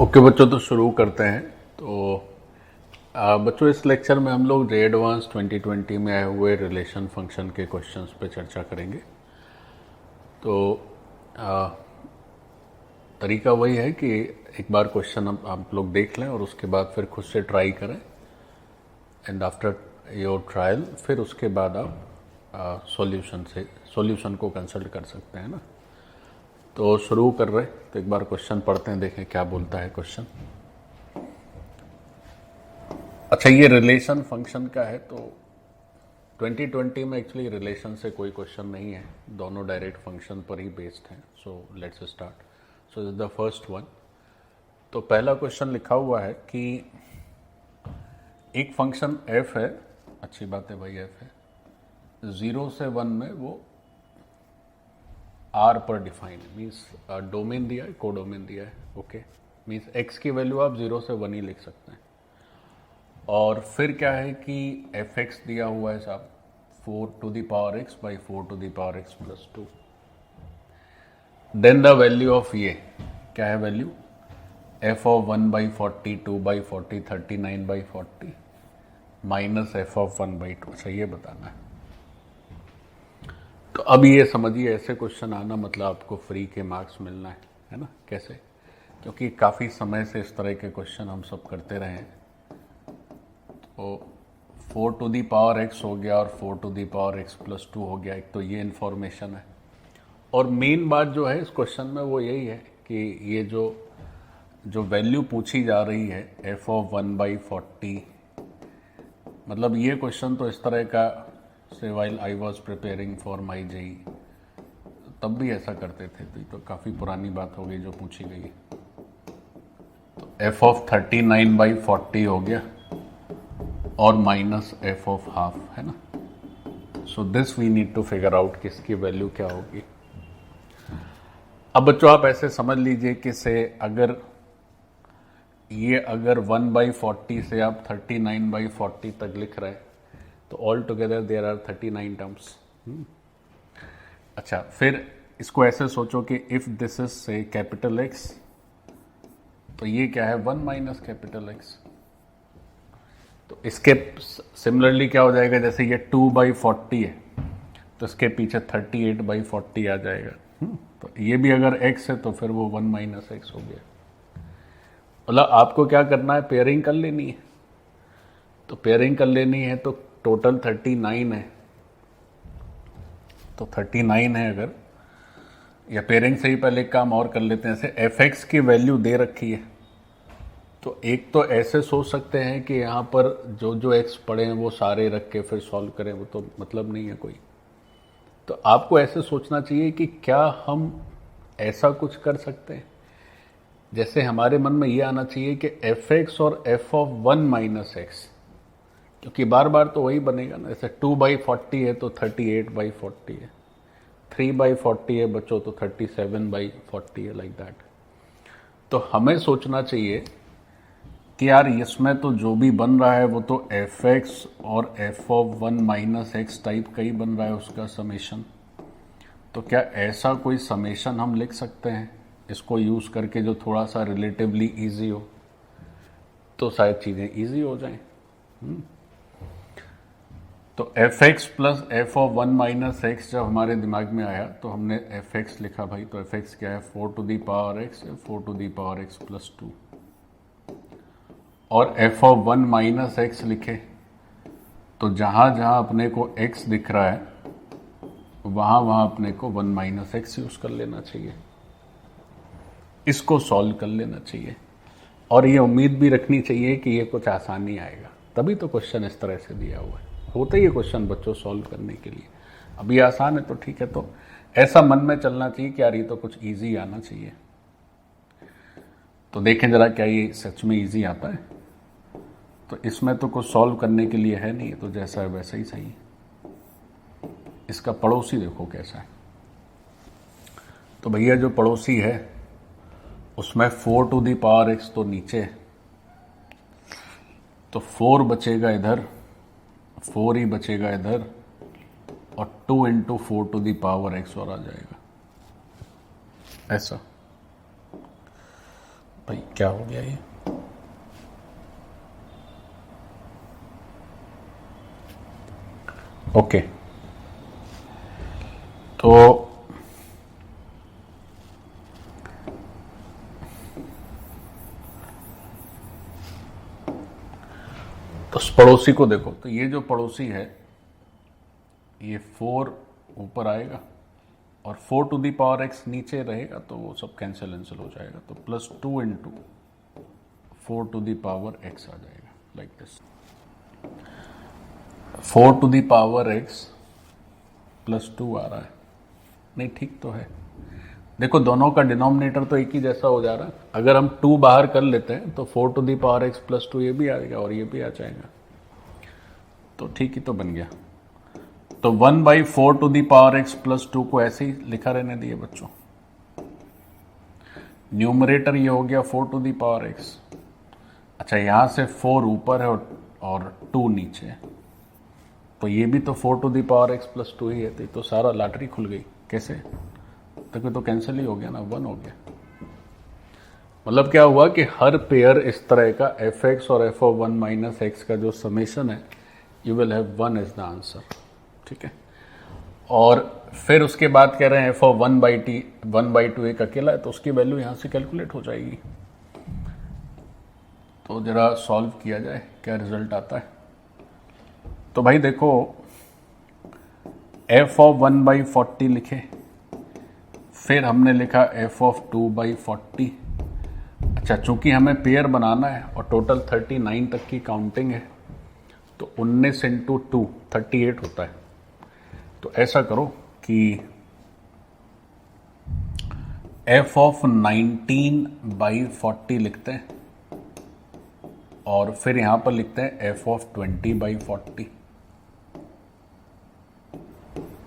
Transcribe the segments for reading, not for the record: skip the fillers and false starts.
Okay बच्चों, तो शुरू करते हैं। तो बच्चों, इस लेक्चर में हम लोग एडवांस 2020 में आए हुए रिलेशन फंक्शन के क्वेश्चंस पे चर्चा करेंगे। तो तरीका वही है कि एक बार क्वेश्चन आप लोग देख लें और उसके बाद फिर खुद से ट्राई करें, एंड आफ्टर योर ट्रायल फिर उसके बाद आप सॉल्यूशन को कंसल्ट कर सकते हैं ना। तो शुरू कर रहे, तो एक बार क्वेश्चन पढ़ते हैं, देखें क्या बोलता है क्वेश्चन। अच्छा, ये रिलेशन फंक्शन का है। तो 2020 में एक्चुअली रिलेशन से कोई क्वेश्चन नहीं है, दोनों डायरेक्ट फंक्शन पर ही बेस्ड हैं। So let's start. So this the first one. तो पहला क्वेश्चन लिखा हुआ है कि एक फंक्शन f है, अच्छी बात है भाई, f है, 0 से 1 में वो r पर डिफाइन है, मीन्स डोमेन दिया है, कोडोमेन दिया है। ओके, मीन्स x की वैल्यू आप 0 से 1 ही लिख सकते हैं। और फिर क्या है कि fx दिया हुआ है साहब 4 to the power x by 4 to the power x plus 2। Then the value of ये क्या है, value f of 1 by 40, 2 by 40, 39 by 40 minus f of 1 by 2। अच्छा, ये बताना है। तो अब ये समझिए, ऐसे क्वेश्चन आना मतलब आपको फ्री के मार्क्स मिलना है ना। कैसे? क्योंकि काफ़ी समय से इस तरह के क्वेश्चन हम सब करते रहे हैं। तो 4 to the power x हो गया और 4 to the power x plus 2 हो गया। एक तो ये इन्फॉर्मेशन है, और मेन बात जो है इस क्वेश्चन में वो यही है कि ये जो वैल्यू पूछी जा रही है f of 1 by 40, मतलब ये क्वेश्चन तो इस तरह का से while I was preparing for my JEE तब भी ऐसा करते थे। तो ये तो काफ़ी पुरानी बात हो गई जो पूछी गई है। तो f of 39 by 40 हो गया और माइनस f of हाफ, है ना। So this we need to figure out कि इसकी वैल्यू क्या होगी। अब बच्चों आप ऐसे समझ लीजिए कि से अगर 1 by 40 से आप 39 by 40 तक लिख रहे हैं, तो all together there are 39 terms. अच्छा, फिर इसको ऐसे सोचो कि if this is say capital X, तो ये क्या है, 1 माइनस कैपिटल X। तो इसके सिमिलरली क्या हो जाएगा, जैसे ये 2 by 40 है तो इसके पीछे 38 by 40 आ जाएगा। तो ये भी अगर x है तो फिर वो 1 माइनस एक्स हो गया। मतलब आपको क्या करना है, पेयरिंग कर लेनी है। तो पेयरिंग कर लेनी है तो टोटल 39 है, तो 39 है अगर, या पेयरिंग से ही पहले एक काम और कर लेते हैं। जैसे fx की वैल्यू दे रखी है, तो एक तो ऐसे सोच सकते हैं कि यहाँ पर जो जो x पड़े हैं वो सारे रख के फिर सॉल्व करें, वो तो मतलब नहीं है कोई। तो आपको ऐसे सोचना चाहिए कि क्या हम ऐसा कुछ कर सकते हैं, जैसे हमारे मन में ये आना चाहिए कि fx और f of 1 माइनस एक्स, क्योंकि बार बार तो वही बनेगा ना। जैसे 2 by 40 है तो 38 by 40 है, 3 by 40 है बच्चों तो 37 by 40 है, लाइक दैट। तो हमें सोचना चाहिए कि यार इसमें तो जो भी बन रहा है वो तो fx और f of 1 minus x type का ही बन रहा है, उसका समेशन। तो क्या ऐसा कोई समेशन हम लिख सकते हैं इसको यूज करके जो थोड़ा सा रिलेटिवली इजी हो, तो शायद चीजें इजी हो जाएं। तो fx plus f of 1 minus x जब हमारे दिमाग में आया तो हमने fx लिखा भाई। तो fx क्या है, 4 to the power x, 4 to the power x plus 2। और f of 1 माइनस एक्स लिखे तो जहां जहां अपने को x दिख रहा है वहां वहां अपने को 1 माइनस एक्स यूज कर लेना चाहिए, इसको सॉल्व कर लेना चाहिए। और ये उम्मीद भी रखनी चाहिए कि ये कुछ आसानी आएगा, तभी तो क्वेश्चन इस तरह से दिया हुआ है। होता ही है क्वेश्चन बच्चों सॉल्व करने के लिए। अब ये आसान है तो ठीक है, तो ऐसा मन में चलना चाहिए कि यार ये तो कुछ ईजी आना चाहिए। तो देखें जरा क्या ये सच में ईजी आता है। तो इसमें तो कुछ सॉल्व करने के लिए है नहीं, तो जैसा है वैसा ही सही। इसका पड़ोसी देखो कैसा है। तो भैया जो पड़ोसी है उसमें 4 to the power x तो नीचे है, तो 4 बचेगा इधर, 4 ही बचेगा इधर, और 2 into 4 to the power x और आ जाएगा ऐसा। भाई क्या हो गया ये? ओके, तो उस पड़ोसी को देखो, तो ये जो पड़ोसी है ये 4 ऊपर आएगा और 4 टू दी पावर x नीचे रहेगा, तो वो सब कैंसिल हो जाएगा, तो +2 into 4 to the power x आ जाएगा, like this. 4 to the power x +2 आ रहा है, नहीं ठीक तो है। देखो दोनों का डिनोमिनेटर तो एक ही जैसा हो जा रहा है। अगर हम 2 बाहर कर लेते हैं तो 4 टू दी पावर x +2 ये भी आएगा और ये भी आ जाएगा, तो ठीक ही तो बन गया। तो 1/4 टू दी पावर x +2 को ऐसे ही लिखा रहने दिए बच्चों। न्यूमरेटर ये हो गया 4 टू दी पावर x। अच्छा, यहां से 4 ऊपर है और 2 नीचे है, तो ये भी तो 4 टू दी पावर x +2 ही है, तो सारा लॉटरी खुल गई। कैसे? तो कैंसिल ही हो गया ना, 1 हो गया। मतलब क्या हुआ कि हर पेयर इस तरह का fx और f(1 - x) का जो समेशन है, you will have 1 as the answer. ठीक है, और फिर उसके बाद कह रहे हैं f(1/2) एक अकेला है, तो उसकी वैल्यू यहां से कैलकुलेट हो जाएगी। तो जरा सॉल्व किया जाए, क्या रिजल्ट आता है। तो भाई देखो, f(1/40) लिखे, फिर हमने लिखा f(2/40). अच्छा, चूंकि हमें पेयर बनाना है और टोटल 39 तक की काउंटिंग है, तो 19 इंटू 2 38 होता है। तो ऐसा करो कि f(19/40) लिखते हैं और फिर यहां पर लिखते हैं f(20/40)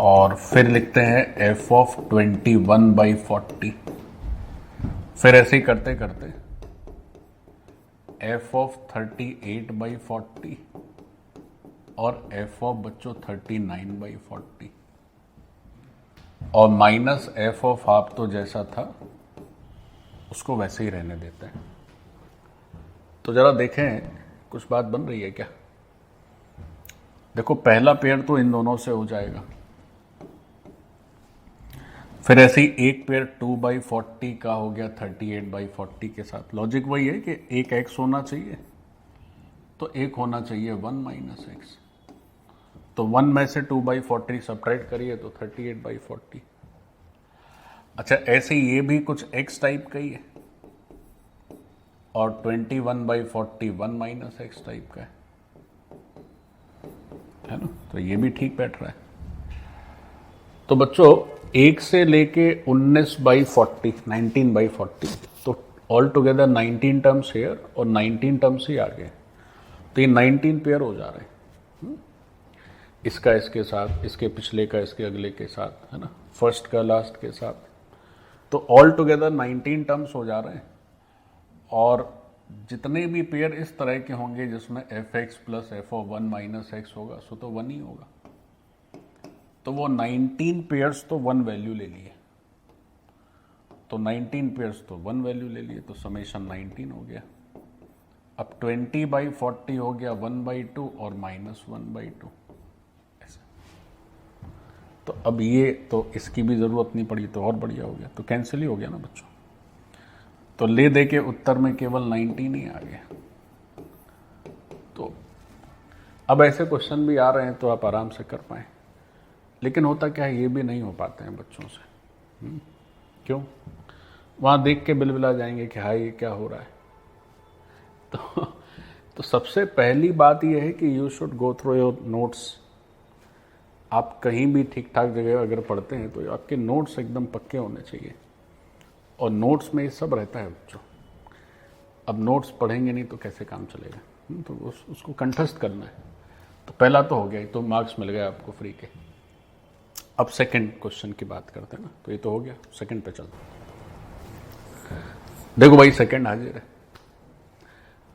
और फिर लिखते हैं f(21/40). फिर ऐसे ही करते करते f(38/40) और f(39/40) और माइनस f(½ तो जैसा था उसको वैसे ही रहने देते हैं। तो जरा देखें कुछ बात बन रही है क्या। देखो, पहला पेयर तो इन दोनों से हो जाएगा, फिर ऐसे ही एक पेयर 2/40 का हो गया 38/40 के साथ। लॉजिक वही है कि एक x होना चाहिए, तो एक होना चाहिए 1 - x। तो 1 में से 2/40 सब्ट्रैक्ट करिए तो 38/40। अच्छा, ऐसे ये भी कुछ x टाइप का ही है और 21/40 1 - x टाइप का है ना, तो ये भी ठीक बैठ रहा है। तो बच्चों, 1 से लेके 19/40 19/40, तो ऑल टुगेदर 19 टर्म्स हेयर और 19 टर्म्स ही आ गए, तो ये 19 पेयर हो जा रहे हैं। इसका इसके साथ, इसके पिछले का इसके अगले के साथ, है ना, फर्स्ट का लास्ट के साथ, तो ऑल टुगेदर 19 टर्म्स हो जा रहे हैं। और जितने भी पेयर इस तरह के होंगे जिसमें fx + f(1 - x) होगा, सो तो 1 ही होगा। तो वो 19 पेयर्स तो 1 वैल्यू ले लिए, तो 19 पेयर्स तो 1 वैल्यू ले लिए, तो समेशन 19 हो गया। अब 20/40 हो गया 1/2 और -1/2 ऐसे। तो अब ये तो इसकी भी जरूरत नहीं पड़ी, तो और बढ़िया हो गया, तो कैंसिल ही हो गया ना बच्चों। तो ले दे के उत्तर में केवल 19 ही आ गया। तो अब ऐसे क्वेश्चन भी आ रहे हैं तो आप आराम से कर पाए, लेकिन होता क्या है, ये भी नहीं हो पाते हैं बच्चों से। क्यों? वहां देख के बिलबिला जाएंगे कि हाय ये क्या हो रहा है। तो सबसे पहली बात यह है कि you should go through your notes. आप कहीं भी ठीक ठाक जगह अगर पढ़ते हैं तो आपके नोट्स एकदम पक्के होने चाहिए, और नोट्स में ये सब रहता है बच्चों। अब नोट्स पढ़ेंगे नहीं तो कैसे काम चलेगा, तो उसको कंठस्थ करना है। तो पहला तो हो गया, तो मार्क्स मिल गए आपको फ्री के। अब सेकंड क्वेश्चन की बात करते हैं ना, तो ये तो हो गया, सेकंड पे चलते हैं। देखो भाई, सेकंड हाजिर है।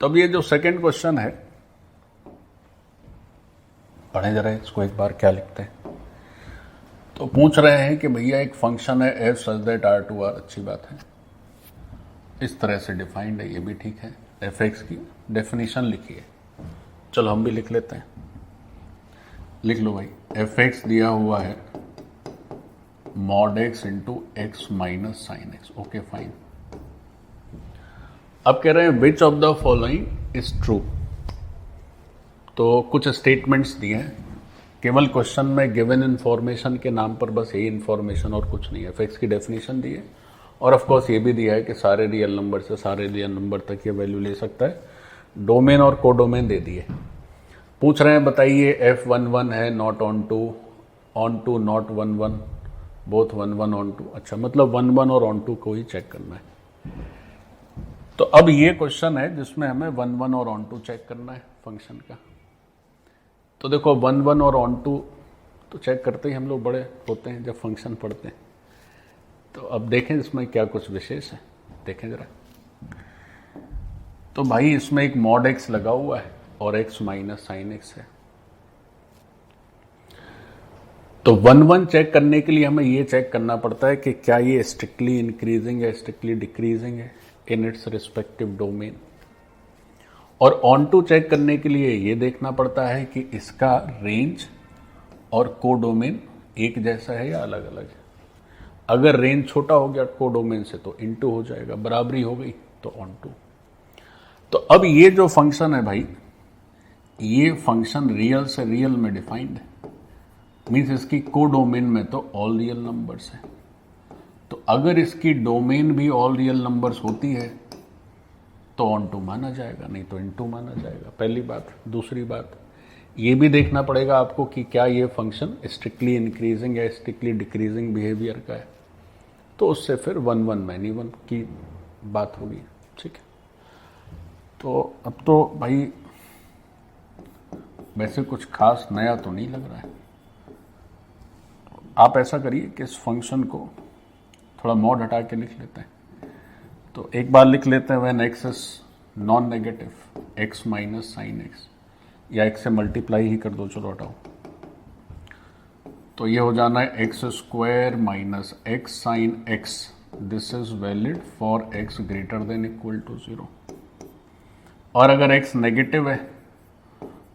तो अब ये जो सेकंड क्वेश्चन है, पढ़े जरा इसको एक बार, क्या लिखते हैं। तो पूछ रहे हैं कि भैया एक फंक्शन है f such that R2R, अच्छी बात है, इस तरह से डिफाइंड है, ये भी ठीक है। एफ एक्स की डेफिनेशन लिखिए, चलो हम भी लिख लेते हैं। लिख लो भाई, एफ एक्स दिया हुआ है mod x into x minus sine x. Okay fine. अब कह रहे हैं which of the following is true. तो कुछ स्टेटमेंट्स दिए हैं, केवल क्वेश्चन में गिवन इन्फॉर्मेशन के नाम पर बस यही इन्फॉर्मेशन और कुछ नहीं है। एफ एक्स की डेफिनेशन दी है और ऑफ कोर्स ये भी दिया है कि सारे रियल नंबर से सारे रियल नंबर तक ये वैल्यू ले सकता है। डोमेन और कोडोमेन दे दिए। पूछ रहे हैं बताइए F11 है not on two not 11, both 11 on two. अच्छा, मतलब 11 और ऑन टू को ही चेक करना है। तो अब ये क्वेश्चन है जिसमें हमें 11 और ऑन टू चेक करना है फंक्शन का। तो देखो 11 और ऑन टू तो चेक करते ही हम लोग बड़े होते हैं जब फंक्शन पढ़ते हैं। तो अब देखें इसमें क्या कुछ विशेष है, देखें जरा। तो भाई इसमें एक मॉड एक्स लगा हुआ है और एक्स माइनस साइन एक्स है। तो 11 चेक करने के लिए हमें ये चेक करना पड़ता है कि क्या ये स्ट्रिक्टली इंक्रीजिंग है, स्ट्रिक्टली डिक्रीजिंग है इन इट्स रिस्पेक्टिव डोमेन। और ऑन टू चेक करने के लिए ये देखना पड़ता है कि इसका रेंज और कोडोमेन एक जैसा है या अलग अलग है। अगर रेंज छोटा हो गया कोडोमेन से तो इनटू हो जाएगा, बराबरी हो गई तो ऑन टू। तो अब ये जो फंक्शन है भाई, ये फंक्शन रियल से रियल में डिफाइंड है, मीन्स इसकी कोडोमेन में तो ऑल रियल नंबर्स है। तो अगर इसकी डोमेन भी ऑल रियल नंबर्स होती है तो ऑन टू माना जाएगा, नहीं तो इनटू माना जाएगा। पहली बात। दूसरी बात, ये भी देखना पड़ेगा आपको कि क्या ये फंक्शन स्ट्रिक्टली इंक्रीजिंग या स्ट्रिक्टली डिक्रीजिंग बिहेवियर का है। तो उससे फिर 1 मैनी 1 की बात होगी। ठीक है, तो अब तो भाई वैसे कुछ खास नया तो नहीं लग रहा है। आप ऐसा करिए कि इस फंक्शन को थोड़ा मॉड हटा के लिख लेते हैं। तो एक बार लिख लेते हैं when x is non negative x minus sine x, या एक्स से मल्टीप्लाई ही कर दो, चलो हटाओ। तो ये हो जाना है x square minus x sine x, this is valid for x greater than equal to 0। और अगर एक्स नेगेटिव है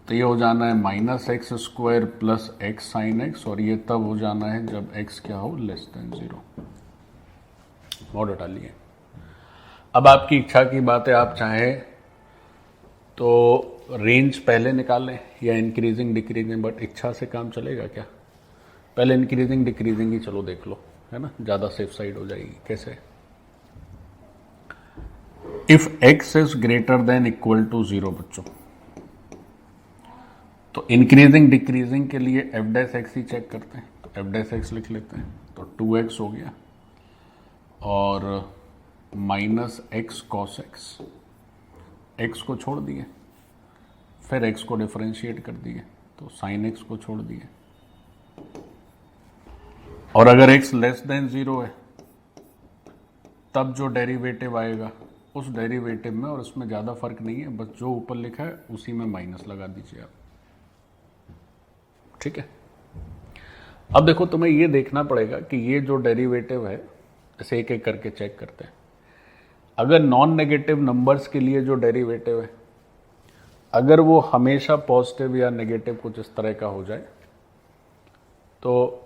तो ये हो जाना है minus x square plus x sine x, और ये तब हो जाना है जब एक्स क्या हो लेस देन 0। मॉड हटा लिए। अब आपकी इच्छा की बात है, आप चाहें तो रेंज पहले निकालें या इंक्रीजिंग डिक्रीजिंग, बट इच्छा से काम चलेगा क्या? पहले इंक्रीजिंग डिक्रीजिंग ही चलो देख लो, है ना, ज़्यादा सेफ साइड हो जाएगी। कैसे? If x is greater than equal to 0 बच्चों, तो इंक्रीजिंग डिक्रीजिंग के लिए एफ डैश एक्स ही चेक करते हैं। तो एफ डैश एक्स लिख लेते हैं। तो 2x हो गया और minus x cos x, x को छोड़ दिए, फिर एक्स को डिफरेंशिएट कर दिए तो साइन एक्स को छोड़ दिए। और अगर एक्स लेस देन 0 है तब जो डेरिवेटिव आएगा उस डेरिवेटिव में, और उसमें ज़्यादा फर्क नहीं है, बस जो ऊपर लिखा है उसी में माइनस लगा दीजिए आप। ठीक है, अब देखो तुम्हें ये देखना पड़ेगा कि ये जो डेरिवेटिव है, इसे एक एक करके चेक करते हैं। अगर नॉन नेगेटिव नंबर्स के लिए जो डेरिवेटिव है, अगर वो हमेशा पॉजिटिव या नेगेटिव कुछ इस तरह का हो जाए तो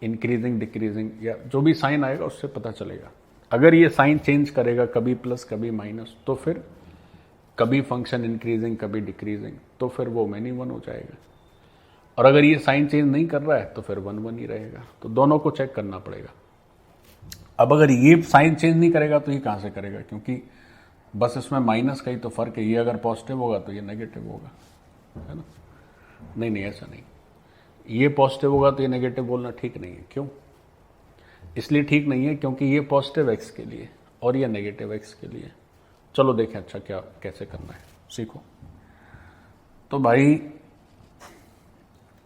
इंक्रीजिंग डिक्रीजिंग या जो भी साइन आएगा उससे पता चलेगा। अगर ये साइन चेंज करेगा, कभी प्लस कभी माइनस, तो फिर कभी फंक्शन इंक्रीजिंग कभी डिक्रीजिंग, तो फिर वो मैनी 1 हो जाएगा। और अगर ये साइन चेंज नहीं कर रहा है तो फिर 1 ही रहेगा। तो दोनों को चेक करना पड़ेगा। अब अगर ये साइन चेंज नहीं करेगा तो ये कहाँ से करेगा, क्योंकि बस इसमें माइनस का ही तो फर्क है। ये अगर पॉजिटिव होगा तो ये नेगेटिव होगा, है ना? नहीं, ऐसा नहीं। ये पॉजिटिव होगा तो ये नेगेटिव बोलना ठीक नहीं है। क्यों? इसलिए ठीक नहीं है क्योंकि ये पॉजिटिव एक्स के लिए और ये नेगेटिव एक्स के लिए। चलो देखें अच्छा क्या कैसे करना है, सीखो। तो भाई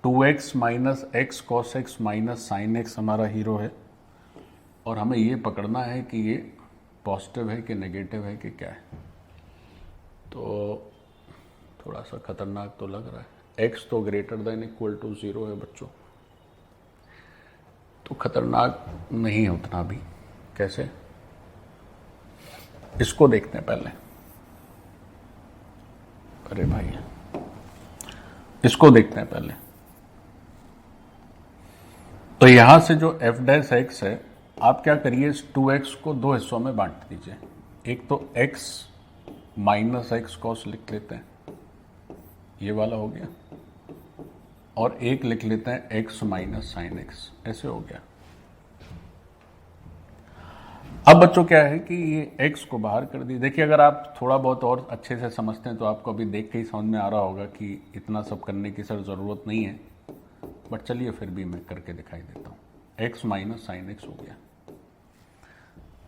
2x minus x cos x minus sine x हमारा हीरो है, और हमें ये पकड़ना है कि ये पॉजिटिव है कि नेगेटिव है कि क्या है। तो थोड़ा सा खतरनाक तो लग रहा है। x तो ग्रेटर देन इक्वल टू 0 है बच्चों, तो खतरनाक नहीं है उतना भी। कैसे? इसको देखते हैं पहले। अरे भाई, इसको देखते हैं पहले। तो यहां से जो एफ डैश एक्स है, आप क्या करिए, इस 2x को दो हिस्सों में बांट दीजिए। एक तो x माइनस एक्स कॉस लिख लेते हैं, ये वाला हो गया, और एक लिख लेते हैं x माइनस साइन एक्स, ऐसे हो गया। अब बच्चों क्या है कि ये x को बाहर कर दी। देखिए, अगर आप थोड़ा बहुत और अच्छे से समझते हैं तो आपको अभी देख के ही समझ में आ रहा होगा कि इतना सब करने की सर ज़रूरत नहीं है, बट चलिए फिर भी मैं करके दिखाई देता हूँ। x माइनस साइन एक्स हो गया।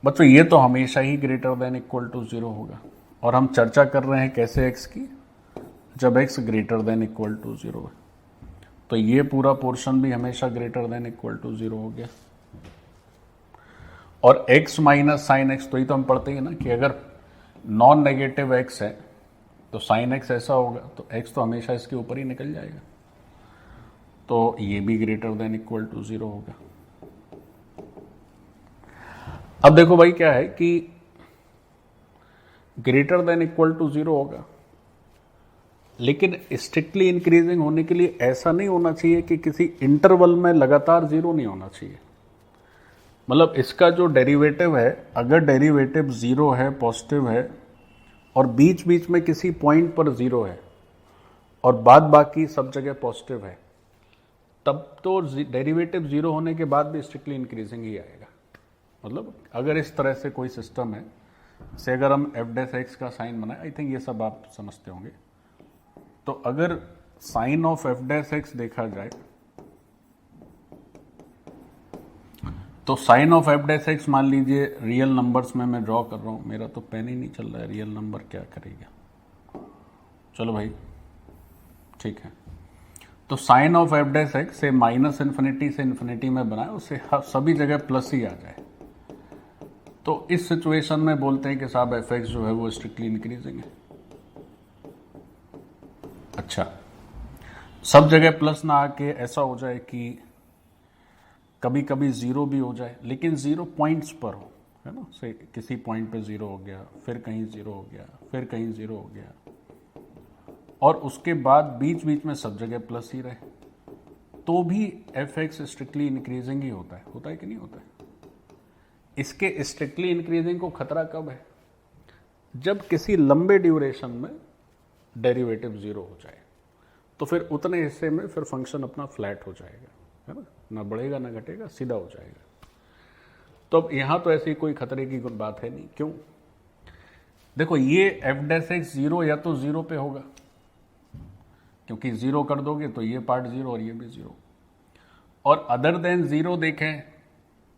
बच्चों ये तो हमेशा ही ग्रेटर देन इक्वल टू 0 होगा, और हम चर्चा कर रहे हैं कैसे x की, जब x greater than equal to 0 है। तो ये पूरा पोर्शन भी हमेशा ग्रेटर देन इक्वल टू 0 हो गया। और x माइनस साइन एक्स, तो ये तो हम पढ़ते ही ना कि अगर नॉन नेगेटिव x है तो साइन एक्स ऐसा होगा, तो x तो हमेशा इसके ऊपर ही निकल जाएगा, तो ये भी ग्रेटर देन इक्वल टू 0 होगा। अब देखो भाई, क्या है कि ग्रेटर देन इक्वल टू 0 होगा, लेकिन स्ट्रिक्टली इंक्रीजिंग होने के लिए ऐसा नहीं होना चाहिए कि किसी इंटरवल में लगातार 0 नहीं होना चाहिए। मतलब इसका जो डेरिवेटिव है, अगर डेरिवेटिव 0 है, पॉजिटिव है, और बीच बीच में किसी पॉइंट पर 0 है और बाद बाकी सब जगह पॉजिटिव है, तब तो डेरिवेटिव 0 होने के बाद भी स्ट्रिक्टली इंक्रीजिंग ही आएगा। मतलब अगर इस तरह से कोई सिस्टम है, से अगर हम एफ डैश एक्स का साइन बनाए, आई थिंक ये सब आप समझते होंगे, तो अगर sign of f dash x देखा जाए, तो sign of f dash x मान लीजिए रियल नंबर्स में मैं ड्रॉ कर रहा हूं, मेरा तो पेन ही नहीं चल रहा है, रियल नंबर क्या करेगा। चलो भाई ठीक है, तो sign of f dash x से माइनस इन्फिनिटी से इन्फिनिटी में बनाए, उससे सभी जगह प्लस ही आ जाए, तो इस सिचुएशन में बोलते हैं कि साहब एफ एक्स जो है वो स्ट्रिक्टली इंक्रीजिंग है। अच्छा, सब जगह प्लस ना आके ऐसा हो जाए कि कभी कभी 0 भी हो जाए, लेकिन 0 पॉइंट्स पर हो, है ना, से किसी पॉइंट पे 0 हो गया, फिर कहीं 0 हो गया, फिर कहीं 0 हो गया, और उसके बाद बीच बीच में सब जगह प्लस ही रहे, तो भी एफ एक्स स्ट्रिक्टली इंक्रीजिंग ही होता है कि नहीं होता है। इसके स्ट्रिक्टली इंक्रीजिंग को खतरा कब है, जब किसी लंबे ड्यूरेशन में डेरिवेटिव 0 हो जाए, तो फिर उतने हिस्से में फिर फंक्शन अपना फ्लैट हो जाएगा, है ना बढ़ेगा ना घटेगा, सीधा हो जाएगा। तो अब यहां तो ऐसी कोई खतरे की बात है नहीं। क्यों? देखो, ये एफ डैश एक्स 0 या तो 0 पे होगा, क्योंकि 0 कर दोगे तो ये पार्ट 0 और ये भी 0, और अदर देन 0 देखें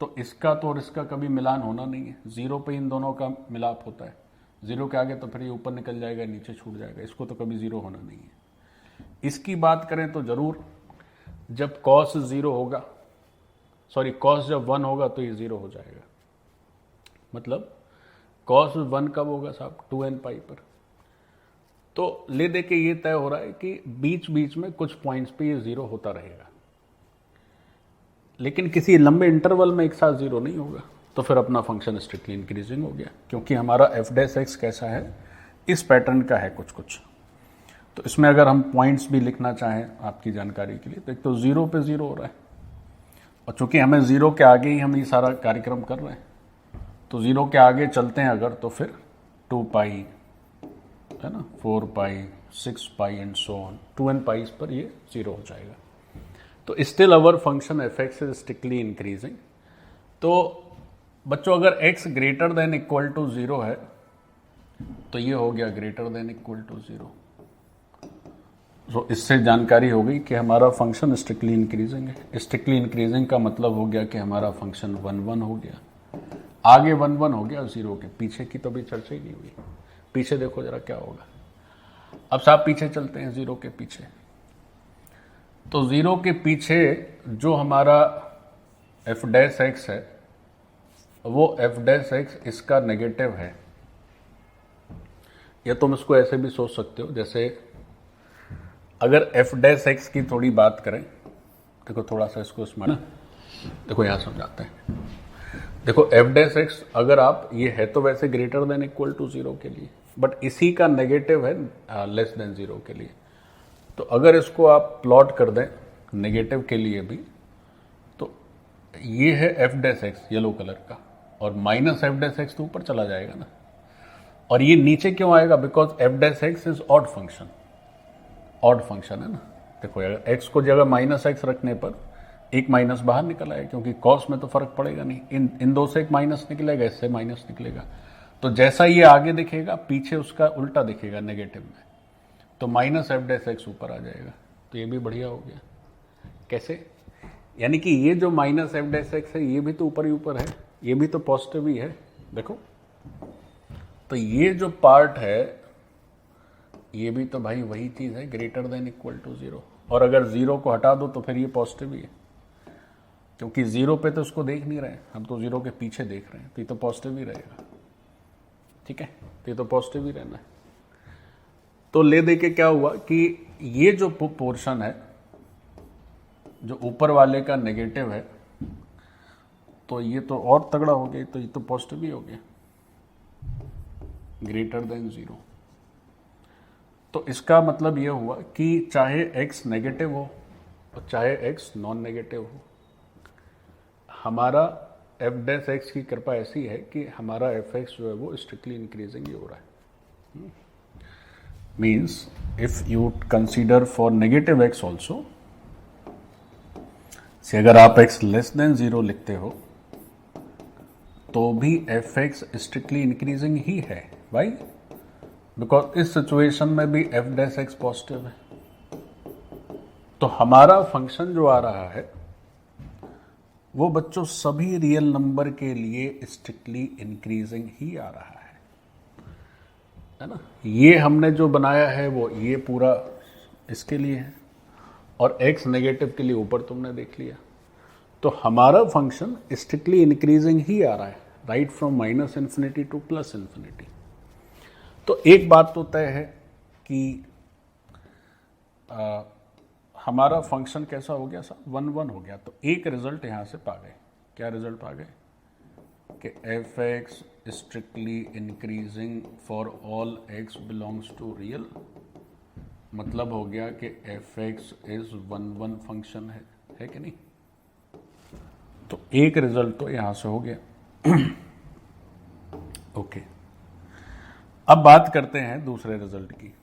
तो इसका तो और इसका कभी मिलान होना नहीं है। 0 पे इन दोनों का मिलाप होता है, 0 के आगे तो फिर ये ऊपर निकल जाएगा, नीचे छूट जाएगा, इसको तो कभी 0 होना नहीं है। इसकी बात करें तो जरूर जब cos 0 होगा, सॉरी cos जब 1 होगा तो ये 0 हो जाएगा। मतलब cos 1 कब होगा साहब, 2n पाई पर। तो ले दे के ये तय हो रहा है कि बीच बीच में कुछ पॉइंट्स पे ये 0 होता रहेगा, लेकिन किसी लंबे इंटरवल में एक साथ 0 नहीं होगा, तो फिर अपना फंक्शन स्ट्रिक्टली इंक्रीजिंग हो गया, क्योंकि हमारा एफ डैश एक्स कैसा है, इस पैटर्न का है कुछ कुछ। तो इसमें अगर हम पॉइंट्स भी लिखना चाहें आपकी जानकारी के लिए, तो एक तो 0 पे 0 हो रहा है, और चूंकि हमें 0 के आगे ही हम ये सारा कार्यक्रम कर रहे हैं, तो 0 के आगे चलते हैं अगर, तो फिर 2 पाई, है ना, 4 pi, 6 pi and so on, 2n pis पर ये 0 हो जाएगा। तो still our function f x is strictly increasing. तो बच्चों, अगर x greater than equal to 0 है, तो ये हो गया ग्रेटर देन इक्वल टू 0। तो इससे जानकारी हो गई कि हमारा फंक्शन स्ट्रिक्टली इंक्रीजिंग है। स्ट्रिक्टली इंक्रीजिंग का मतलब हो गया कि हमारा फंक्शन 1 1 हो गया, आगे 1 1 हो गया 0 के, पीछे की तो भी चर्चा ही नहीं हुई। पीछे देखो जरा क्या होगा। अब साहब पीछे चलते हैं 0 के पीछे। तो 0 के पीछे जो हमारा एफ डैश एक्स है, वो एफ डैश एक्स इसका नेगेटिव है, या तुम इसको ऐसे भी सोच सकते हो, जैसे अगर एफ डैश एक्स की थोड़ी बात करें, देखो थोड़ा सा इसको इसमें ना, देखो यहां समझाते हैं। देखो एफ डैश एक्स अगर आप ये है तो वैसे greater than equal to zero के लिए, बट इसी का नेगेटिव है लेस देन जीरो के लिए। तो अगर इसको आप प्लॉट कर दें नेगेटिव के लिए भी, तो ये है F dash x yellow colour का, और माइनस एफ डैश एक्स तो ऊपर चला जाएगा ना, और ये नीचे क्यों आएगा? Because F dash x is odd function, odd function है ना। देखो अगर एक्स को जगह माइनस एक्स रखने पर एक माइनस बाहर निकल आएगा, क्योंकि कॉस में तो फर्क पड़ेगा नहीं, इन दो से एक माइनस निकलेगा, इससे माइनस निकलेगा। तो जैसा ये आगे दिखेगा पीछे उसका उल्टा दिखेगा नेगेटिव में, तो माइनस एफ डैश एक्स ऊपर आ जाएगा। तो ये भी बढ़िया हो गया। कैसे? यानी कि ये जो माइनस एफ डैश एक्स है ये भी तो ऊपर ही ऊपर है, ये भी तो पॉजिटिव ही है। देखो तो ये जो पार्ट है ये भी तो भाई वही चीज है, greater than equal to zero. और अगर जीरो को हटा दो तो फिर ये पॉजिटिव ही है, क्योंकि जीरो पे तो उसको देख नहीं रहे, हम तो जीरो के पीछे देख रहे हैं, तो ये तो पॉजिटिव ही रहेगा। ठीक है, तो ये तो पॉजिटिव ही रहना है। तो ले दे के क्या हुआ कि ये जो पोर्शन है जो ऊपर वाले का नेगेटिव है, तो ये तो और तगड़ा हो गया, तो ये तो पॉजिटिव ही हो गया, ग्रेटर देन जीरो। तो इसका मतलब यह हुआ कि चाहे x नेगेटिव हो और चाहे x नॉन नेगेटिव हो, हमारा एफ डैश एक्स की कृपा ऐसी है कि हमारा एफ एक्स जो है वो स्ट्रिक्टली इंक्रीजिंग ही हो रहा है। Means if you consider for negative x also, से अगर आप x लेस देन जीरो लिखते हो तो भी एफ एक्स स्ट्रिक्टली इंक्रीजिंग ही है भाई, बिकॉज इस सिचुएशन में भी एफ डैश एक्स पॉजिटिव है। तो हमारा फंक्शन जो आ रहा है वो बच्चों सभी रियल नंबर के लिए स्ट्रिक्टली इंक्रीजिंग ही आ रहा है ना। ये हमने जो बनाया है वो ये पूरा इसके लिए है, और x नेगेटिव के लिए ऊपर तुमने देख लिया। तो हमारा फंक्शन स्ट्रिक्टली इंक्रीजिंग ही आ रहा है, right from minus infinity two plus infinity. तो एक बात तो तय है कि हमारा फंक्शन कैसा हो गया? सब 1 1 हो गया। तो एक रिजल्ट यहां से पा गए। क्या रिजल्ट पा गए? कि f x strictly increasing for all x belongs to real. मतलब हो गया कि एफ एक्स इज 1 1 फंक्शन है कि नहीं? तो एक रिजल्ट तो यहां से हो गया। ओके, अब बात करते हैं दूसरे रिजल्ट की।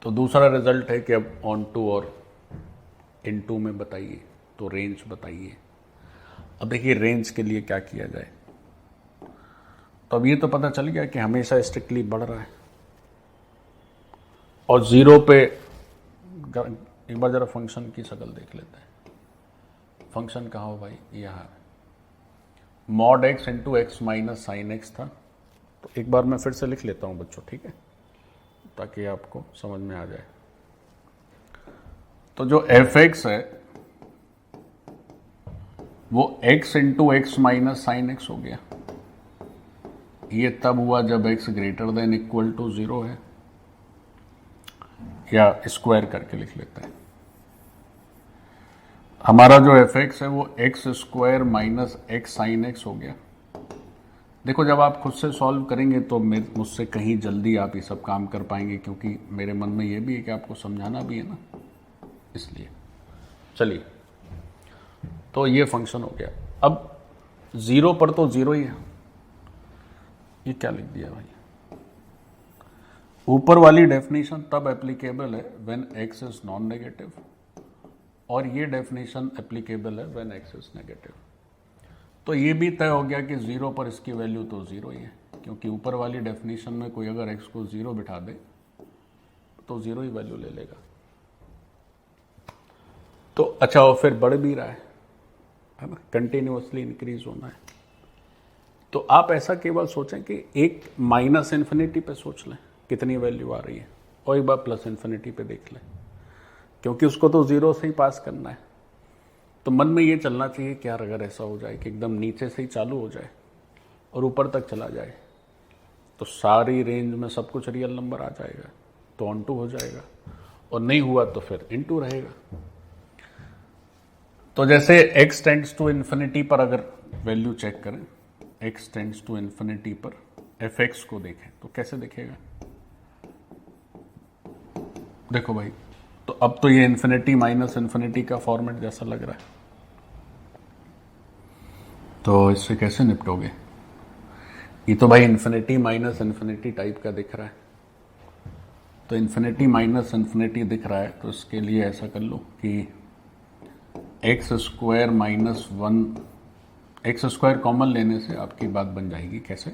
तो दूसरा रिजल्ट है कि अब ऑन टू और इन टू में बताइए, तो रेंज बताइए। अब देखिए रेंज के लिए क्या किया जाए। तो अब ये तो पता चल गया कि हमेशा स्ट्रिक्टली बढ़ रहा है, और जीरो पे एक बार जरा फंक्शन की शक्ल देख लेते हैं। फंक्शन कहाँ हो भाई? यहाँ mod x into x minus sine x था। तो एक बार मैं फिर से लिख लेता हूँ बच्चों, ठीक है, ताकि आपको समझ में आ जाए। तो जो एफ एक्स है वो x into x minus sine x हो गया। ये तब हुआ जब x greater than equal to zero है, या स्क्वायर करके लिख लेते हैं। हमारा जो एफ एक्स है वो x square minus x sine x हो गया। देखो जब आप खुद से सॉल्व करेंगे तो मुझसे कहीं जल्दी आप ये सब काम कर पाएंगे, क्योंकि मेरे मन में ये भी है कि आपको समझाना भी है ना, इसलिए। चलिए, तो ये फंक्शन हो गया। अब जीरो पर तो जीरो ही है। ये क्या लिख दिया भाई? ऊपर वाली डेफिनेशन तब एप्लीकेबल है when x is non negative, और ये डेफिनेशन एप्लीकेबल है व्हेन एक्स इज नेगेटिव। तो ये भी तय हो गया कि जीरो पर इसकी वैल्यू तो जीरो ही है, क्योंकि ऊपर वाली डेफिनेशन में कोई अगर एक्स को जीरो बिठा दे तो जीरो ही वैल्यू ले लेगा। तो अच्छा, और फिर बढ़ भी रहा है ना, कंटिन्यूअसली इंक्रीज होना है। तो आप ऐसा केवल सोचें कि एक माइनस इन्फिनिटी पे सोच लें कितनी वैल्यू आ रही है, और एक बार प्लस इन्फिनिटी पे देख लें, क्योंकि उसको तो जीरो से ही पास करना है। तो मन में ये चलना चाहिए कि यार अगर ऐसा हो जाए कि एकदम नीचे से ही चालू हो जाए और ऊपर तक चला जाए, तो सारी रेंज में सब कुछ रियल नंबर आ जाएगा, तो ऑन टू हो जाएगा, और नहीं हुआ तो फिर इन टू रहेगा। तो जैसे x टेंड्स टू इन्फिनिटी पर अगर वैल्यू चेक करें, x टेंड्स टू इन्फिनिटी पर fx को देखें तो कैसे दिखेगा? देखो भाई, तो अब तो ये इन्फिनिटी माइनस इन्फिनिटी का फॉर्मेट जैसा लग रहा है, तो इससे कैसे निपटोगे? ये तो भाई इन्फिनिटी माइनस इन्फिनिटी टाइप का दिख रहा है, तो इन्फिनिटी माइनस इन्फिनिटी दिख रहा है, तो इसके लिए ऐसा कर लो कि x square minus one, x square common लेने से आपकी बात बन जाएगी। कैसे?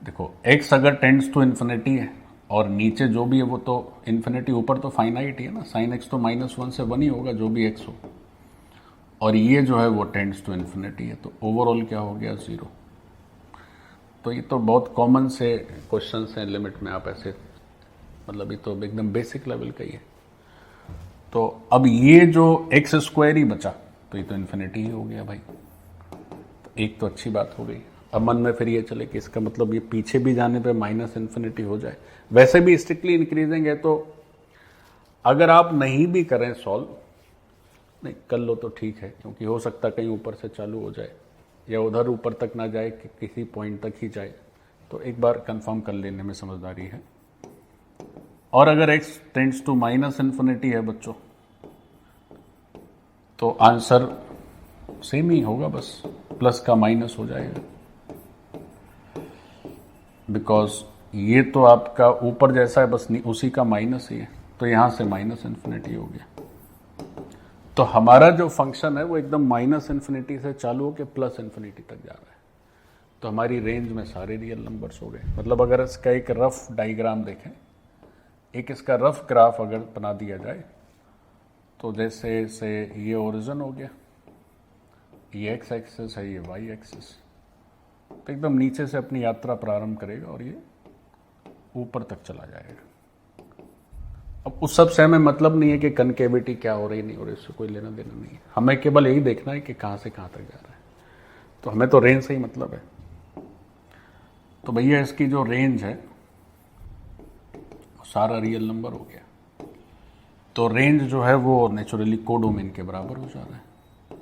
देखो, एक्स अगर टेंड्स टू इन्फिनिटी है और नीचे जो भी है वो तो इन्फिनिटी, ऊपर तो फाइनाइट ही है ना, साइन एक्स तो माइनस वन से वन ही होगा जो भी एक्स हो, और ये जो है वो टेंड्स टू इन्फिनिटी है, तो ओवरऑल क्या हो गया? 0। तो ये तो बहुत कॉमन से क्वेश्चन हैं लिमिट में, आप ऐसे मतलब ये तो एकदम बेसिक लेवल का ही है। तो अब ये जो एक्स स्क्वायर ही बचा तो ये तो इन्फिनिटी ही हो गया भाई, तो एक तो अच्छी बात हो गई। अब मन में फिर ये चले कि इसका मतलब ये पीछे भी जाने पे माइनस इन्फिनिटी हो जाए। वैसे भी स्ट्रिक्टली इंक्रीजिंग है, तो अगर आप नहीं भी करें सॉल्व, नहीं कर लो तो ठीक है, क्योंकि हो सकता कहीं ऊपर से चालू हो जाए या उधर ऊपर तक ना जाए कि किसी पॉइंट तक ही जाए, तो एक बार कंफर्म कर लेने में समझदारी है। और अगर x tends to minus infinity है बच्चों, तो आंसर सेम ही होगा, बस प्लस का माइनस हो जाएगा, बिकॉज ये तो आपका ऊपर जैसा है बस उसी का माइनस ही है, तो यहां से माइनस इन्फिनिटी हो गया। तो हमारा जो फंक्शन है वो एकदम माइनस इन्फिनिटी से चालू होकर प्लस इन्फिनिटी तक जा रहा है, तो हमारी रेंज में सारे रियल नंबर्स हो गए। मतलब अगर इसका एक रफ डायग्राम देखें, एक इसका रफ ग्राफ अगर बना दिया जाए, तो जैसे से ये ओरिजिन हो गया, ये एक्स एक्सिस है, ये वाई एक्सिस, तो एकदम नीचे से अपनी यात्रा प्रारंभ करेगा और ये ऊपर तक चला जाएगा। अब उस सब से हमें मतलब नहीं है कि कनकेविटी क्या हो रही नहीं हो रही, इससे कोई लेना देना नहीं है, हमें केवल यही देखना है कि कहाँ से कहाँ तक जा रहा है, तो हमें तो रेंज से ही मतलब है। तो भैया इसकी जो रेंज है सारा रियल नंबर हो गया, तो रेंज जो है वो नेचुरली कोडोमेन के बराबर हो जा रहा है।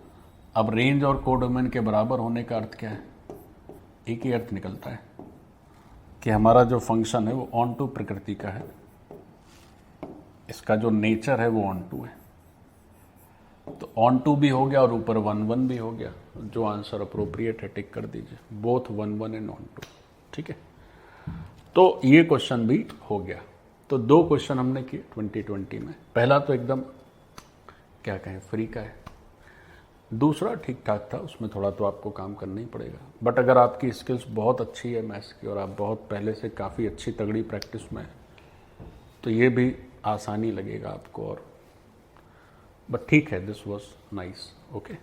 अब रेंज और कोडोमेन के बराबर होने का अर्थ क्या है? एक ही अर्थ निकलता है कि हमारा जो फंक्शन है वो ऑन टू प्रकृति का है, इसका जो नेचर है वो ऑन टू है, तो ऑन टू भी हो गया और ऊपर 1 1 भी हो गया, जो आंसर अप्रोप्रिएट है टिक कर दीजिए, बोथ 1 1 एंड ऑन टू। ठीक है, तो ये क्वेश्चन भी हो गया। तो 2 क्वेश्चन हमने किए 2020 में। पहला तो एकदम क्या कहें फ्री का है, दूसरा ठीक ठाक था, उसमें थोड़ा तो आपको काम करना ही पड़ेगा, बट अगर आपकी स्किल्स बहुत अच्छी है मैथ्स की और आप बहुत पहले से काफ़ी अच्छी तगड़ी प्रैक्टिस में है, तो ये भी आसानी लगेगा आपको। और बट ठीक है, दिस वाज नाइस। ओके।